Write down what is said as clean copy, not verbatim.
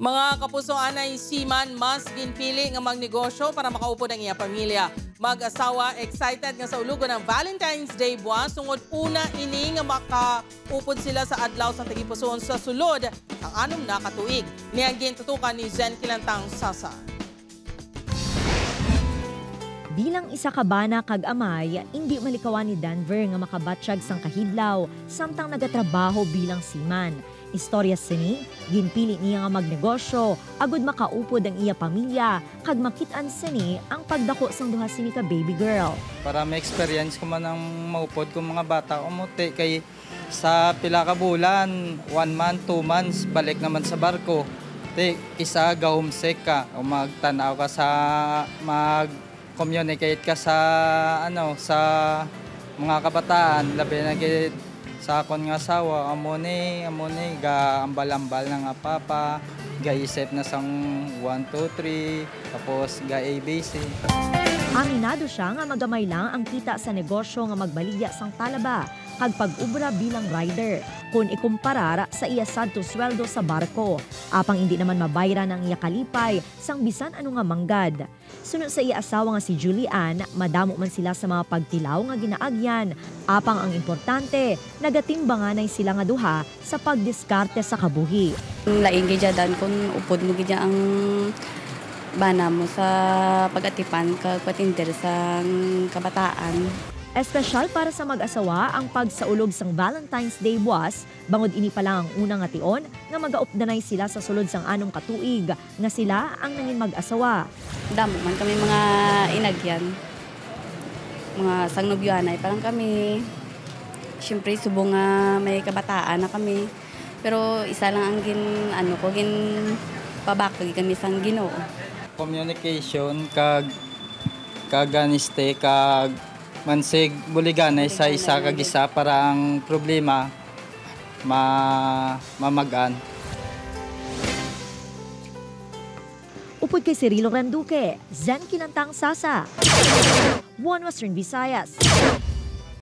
Mga kapuso anay siman mas ginpili nga magnegosyo para makaupod ang iya pamilya. Mag-asawa excited nga sa ulugon ng Valentine's Day buwan tungod una ini nga makaupod sila sa adlaw sa tagipusoon sa sulod ang anom na katuig. Niyang gintutukan ni Zen Kilantang Sasa. Bilang isa ka bana kag amay, hindi malikawan ni Denver nga makabatsyag sang kahidlaw samtang nagatrabaho bilang seaman. Istorya sini, ginpili niya nga magnegosyo, agud makaupod ang iya pamilya, kag makitaan sini ang pagdako sang duha sini ka baby girl. Para may experience ko man ang maupod kong mga bata, umuti kay sa pila ka bulan, 1 month, 2 months, balik naman sa barko. Isa ga-homesick ka, o magtanaw ka sa mag-communicate ka sa sa mga kabataan, labi na sa akon nga asawa, amone, ga ambal-ambal na nga papa, ga isip na sang 1, 2, 3, tapos ga ABC. Aminado siya nga magamay lang ang kita sa negosyo nga magbaligya sang talaba, kag pag-ubra bilang rider, kung ikumparar sa iya sadto sweldo sa barko. Apang hindi naman mabayran ang iya kalipay sang bisan ano nga manggad. Sunod sa iya asawa nga si Julian, madamo man sila sa mga pagtilaw nga ginaagyan. Apang ang importante, nagatimbanganay sila nga duha sa pagdiskarte sa kabuhi. Laing gidyadan kung upod mo gidya ang bana mo sa pag-atipan kag patindir sa kabataan. Espesyal para sa mag-asawa ang pagsaulog sang Valentine's Day buwas, bangod ini pa lang ang unang nga tion nga magaupdanay sila sa sulod sang anong katuig nga sila ang nangin mag-asawa. Damo man kami mga inagyan. Mga sang nobyanay pa lang kami. Siyempre subong nga may kabataan na kami. Pero isa lang ang gin pabakag kami sang Ginoo. Communication kag kaganiste kag mansig buliganay sa isa kag isa para ang problema mamagaan. Upod kay Cirilo Randuque, Zen Kilantang Sasa, One Western Visayas.